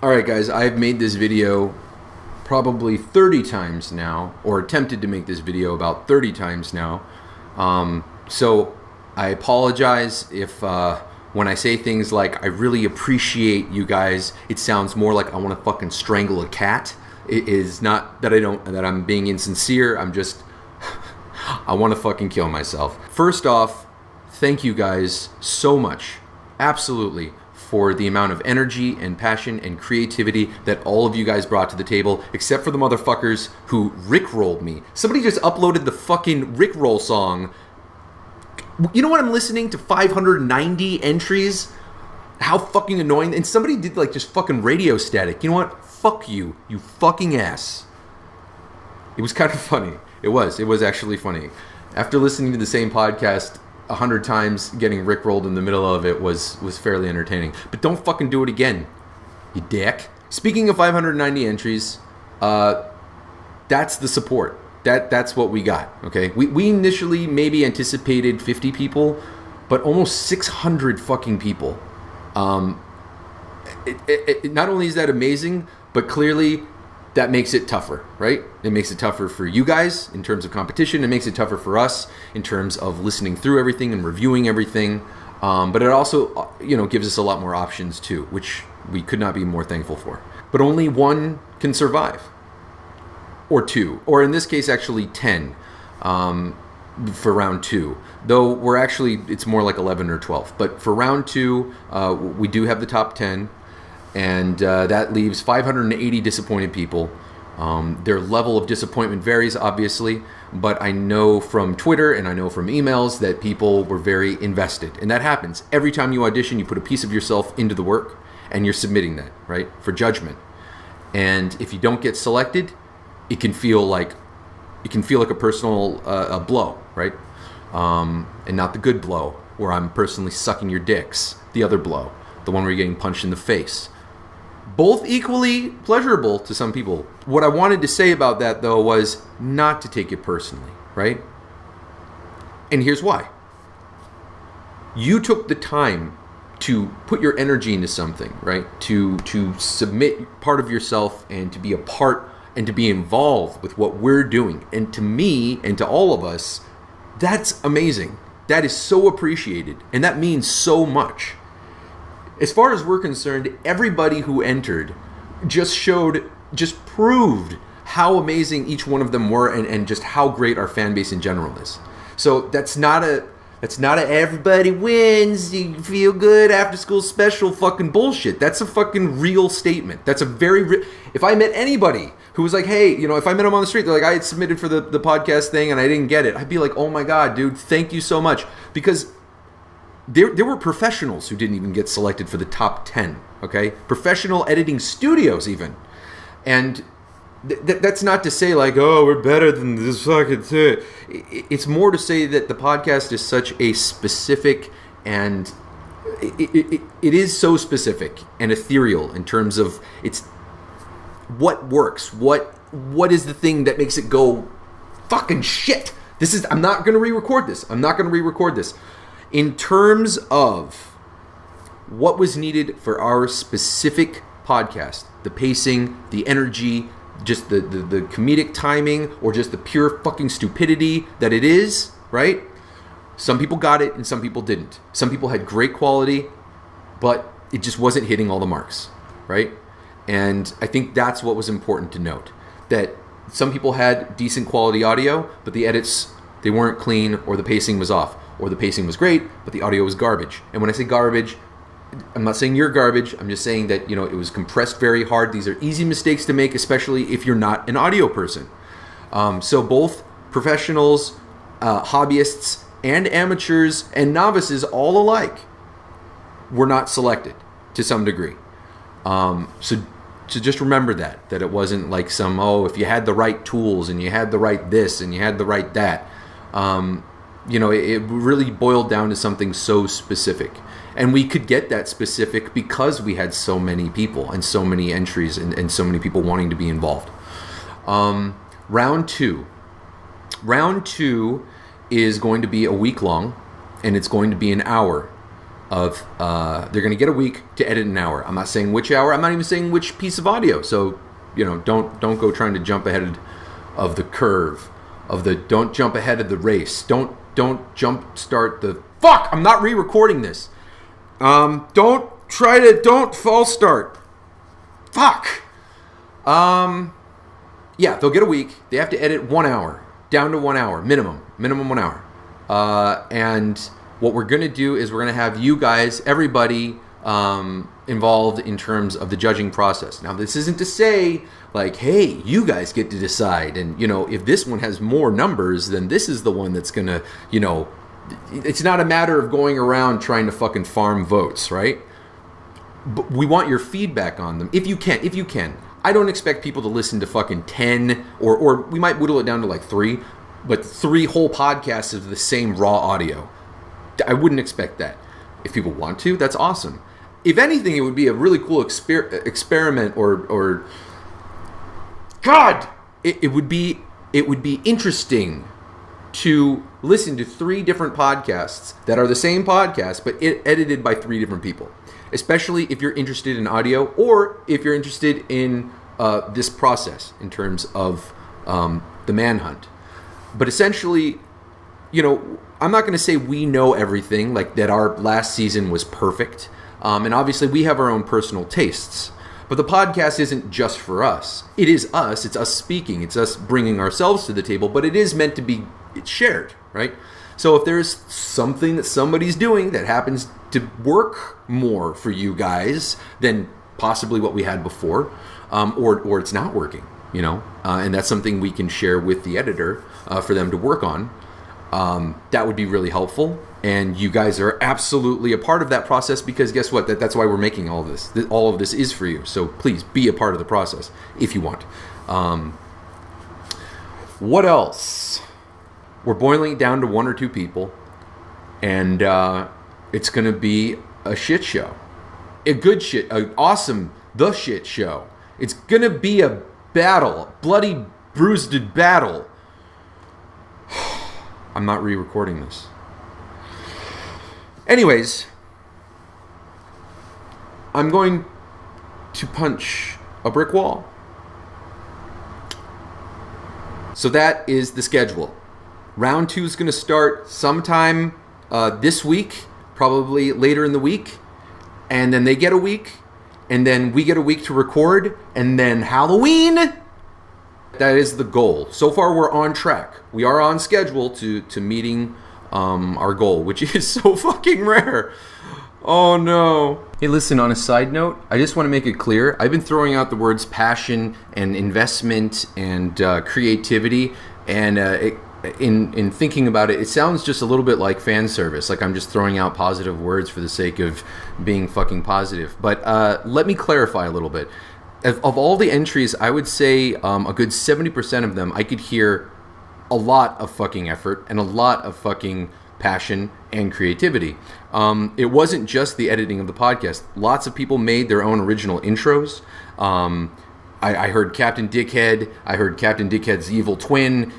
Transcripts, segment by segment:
Alright guys, I've made this video probably 30 times now, or attempted to make this video about 30 times now. So I apologize if when I say things like I really appreciate you guys, it sounds more like I want to fucking strangle a cat. It is not that I'm being insincere. I'm just I want to fucking kill myself. First off, thank you guys so much, absolutely, for the amount of energy and passion and creativity that all of you guys brought to the table, except for the motherfuckers who rickrolled me. Somebody just uploaded the fucking rickroll song. You know what, I'm listening to 590 entries? How fucking annoying. And somebody did like just fucking radio static. You know what? Fuck you, you fucking ass. It was kind of funny. It was actually funny. After listening to the same podcast 100 times, getting rickrolled in the middle of it was fairly entertaining. But don't fucking do it again, you dick. Speaking of 590 entries, that's the support. That's what we got, okay? We initially maybe anticipated 50 people, but almost 600 fucking people. Not only is that amazing, but clearly that makes it tougher, right? It makes it tougher for you guys in terms of competition. It makes it tougher for us in terms of listening through everything and reviewing everything. But it also, gives us a lot more options too, which we could not be more thankful for. But only one can survive, or two, or in this case, actually 10 for round 2. Though it's more like 11 or 12. But for round 2, we do have the top 10. And that leaves 580 disappointed people. Their level of disappointment varies, obviously, but I know from Twitter and I know from emails that people were very invested. And that happens. Every time you audition, you put a piece of yourself into the work, and you're submitting that, right, for judgment. And if you don't get selected, it can feel like a personal blow, right? And not the good blow, where I'm personally sucking your dicks. The other blow, the one where you're getting punched in the face. Both equally pleasurable to some people. What I wanted to say about that, though, was not to take it personally, right? And here's why. You took the time to put your energy into something, right? To submit part of yourself and to be a part and to be involved with what we're doing. And to me and to all of us, that's amazing. That is so appreciated. And that means so much. As far as we're concerned, everybody who entered just proved how amazing each one of them were and just how great our fan base in general is. So that's not a everybody wins, you feel good after school special fucking bullshit. That's a fucking real statement. That's a very if I met anybody who was like, hey, if I met them on the street, they're like, I had submitted for the podcast thing and I didn't get it, I'd be like, oh my God, dude, thank you so much. Because there were professionals who didn't even get selected for the top 10, okay? Professional editing studios even. And that's not to say like, oh, we're better than this fucking thing. It's more to say that the podcast is such a specific and it is so specific and ethereal in terms of it's what works, what is the thing that makes it go fucking shit. I'm not going to re-record this. In terms of what was needed for our specific podcast, the pacing, the energy, just the comedic timing, or just the pure fucking stupidity that it is, right? Some people got it and some people didn't. Some people had great quality, but it just wasn't hitting all the marks, right? And I think that's what was important to note. That some people had decent quality audio, but the edits, they weren't clean, or the pacing was off. Or the pacing was great, but the audio was garbage. And when I say garbage, I'm not saying you're garbage. I'm just saying that, it was compressed very hard. These are easy mistakes to make, especially if you're not an audio person. So both professionals, hobbyists, and amateurs and novices all alike were not selected to some degree. So just remember that it wasn't like if you had the right tools and you had the right this and you had the right that. It really boiled down to something so specific. And we could get that specific because we had so many people and so many entries and so many people wanting to be involved. Round 2. Round 2 is going to be a week long, and it's going to be an hour. of they're going to get a week to edit an hour. I'm not saying which hour. I'm not even saying which piece of audio. So, you know, don't go trying to jump ahead of the curve, don't jump ahead of the race. Don't jump start the fuck. I'm not re-recording this. Don't false start. Fuck. Yeah, they'll get a week. They have to edit 1 hour, down to 1 hour, minimum 1 hour. And what we're going to do is we're going to have you guys, everybody, involved in terms of the judging process. Now, this isn't to say, like, hey, you guys get to decide. And, you know, if this one has more numbers, then this is the one that's going to, you know, it's not a matter of going around trying to fucking farm votes, right? But we want your feedback on them. If you can. I don't expect people to listen to fucking 10, or we might whittle it down to like 3, but 3 whole podcasts of the same raw audio. I wouldn't expect that. If people want to, that's awesome. If anything, it would be a really cool experiment, or God, it would be interesting to listen to 3 different podcasts that are the same podcast, but edited by 3 different people. Especially if you're interested in audio, or if you're interested in this process in terms of the Manhunt. But essentially, you know, I'm not going to say we know everything, like that our last season was perfect. And obviously we have our own personal tastes. But the podcast isn't just for us. It is us. It's us speaking. It's us bringing ourselves to the table. But it is meant to be shared, right? So if there's something that somebody's doing that happens to work more for you guys than possibly what we had before, or it's not working, you know, and that's something we can share with the editor for them to work on, that would be really helpful. And you guys are absolutely a part of that process, because guess what? That's why we're making all this. All of this is for you. So please be a part of the process if you want. What else? We're boiling it down to 1 or 2 people, and it's going to be a shit show. A good shit, an awesome, the shit show. It's going to be a battle, a bloody, bruised battle. I'm not re-recording this. Anyways, I'm going to punch a brick wall. So that is the schedule. Round 2 is going to start sometime this week, probably later in the week. And then they get a week. And then we get a week to record. And then Halloween. That is the goal. So far, we're on track. We are on schedule to meeting our goal, which is so fucking rare. Oh, no. Hey, listen, on a side note, I just want to make it clear. I've been throwing out the words passion and investment and creativity. And in thinking about it, it sounds just a little bit like fan service. Like I'm just throwing out positive words for the sake of being fucking positive. But let me clarify a little bit. Of all the entries, I would say a good 70% of them, I could hear a lot of fucking effort and a lot of fucking passion and creativity. It wasn't just the editing of the podcast. Lots of people made their own original intros. I heard Captain Dickhead. I heard Captain Dickhead's evil twin,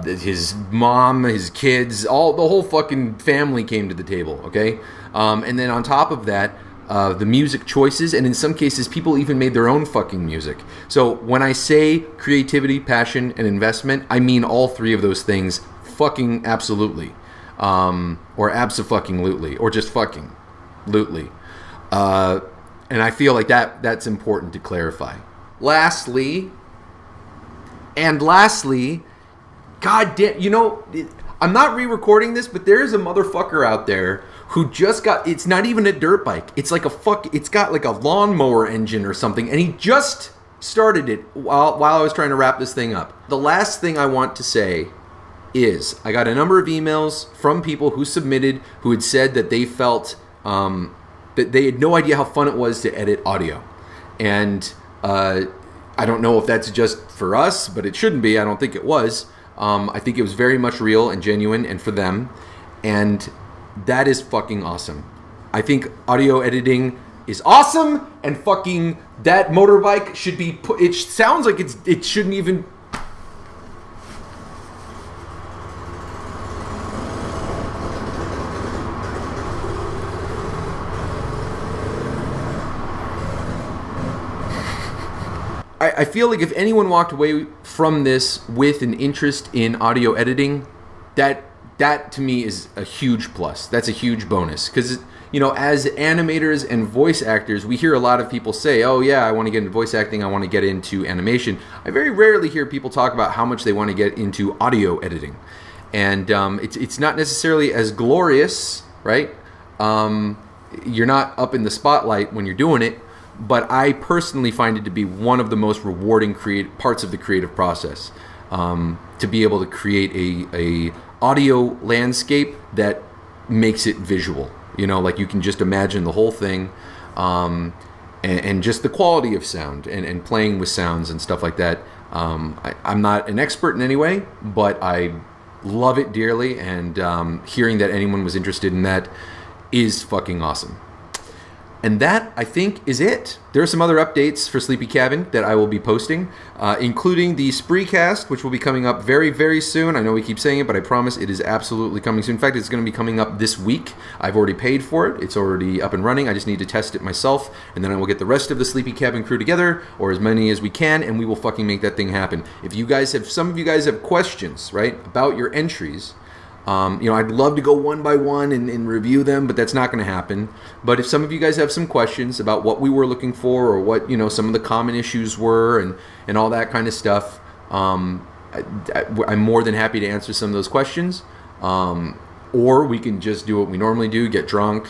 his mom, his kids, the whole fucking family came to the table, okay? And then on top of that, the music choices, and in some cases, people even made their own fucking music. So when I say creativity, passion, and investment, I mean all 3 of those things fucking absolutely. Or abso-fucking-lutely, or just fucking lutely. And I feel like that's important to clarify. Lastly, god damn, you know, I'm not re-recording this, but there is a motherfucker out there who just got, it's not even a dirt bike. It's like it's got like a lawnmower engine or something, and he just started it while I was trying to wrap this thing up. The last thing I want to say is I got a number of emails from people who submitted, who had said that they felt that they had no idea how fun it was to edit audio. And I don't know if that's just for us, but it shouldn't be. I don't think it was. I think it was very much real and genuine and for them. And that is fucking awesome. I think audio editing is awesome, and fucking that motorbike should be put, it sounds like it shouldn't even. I feel like if anyone walked away from this with an interest in audio editing, that to me is a huge plus. That's a huge bonus, because as animators and voice actors, we hear a lot of people say, oh yeah, I want to get into voice acting, I want to get into animation. I very rarely hear people talk about how much they want to get into audio editing. And it's not necessarily as glorious, right? You're not up in the spotlight when you're doing it, but I personally find it to be one of the most rewarding parts of the creative process. To be able to create a audio landscape that makes it visual. Like you can just imagine the whole thing, and just the quality of sound and playing with sounds and stuff like that. I'm not an expert in any way, but I love it dearly, and hearing that anyone was interested in that is fucking awesome. And that, I think, is it. There are some other updates for SleepyCabin that I will be posting, including the Spreecast, which will be coming up very, very soon. I know we keep saying it, but I promise it is absolutely coming soon. In fact, it's going to be coming up this week. I've already paid for it. It's already up and running. I just need to test it myself, and then I will get the rest of the SleepyCabin crew together, or as many as we can, and we will fucking make that thing happen. If some of you guys have questions, right, about your entries, I'd love to go one by one and review them, but that's not going to happen. But if some of you guys have some questions about what we were looking for, or what, some of the common issues were, and all that kind of stuff, I'm more than happy to answer some of those questions. Or we can just do what we normally do, get drunk,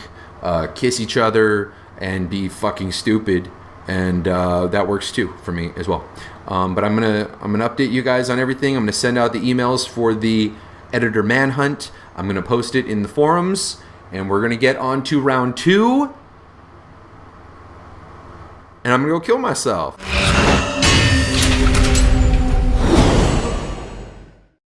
kiss each other, and be fucking stupid. And that works too for me as well. But I'm gonna update you guys on everything. I'm gonna send out the emails for the editor Manhunt. I'm going to post it in the forums, and we're going to get on to round 2, and I'm going to go kill myself.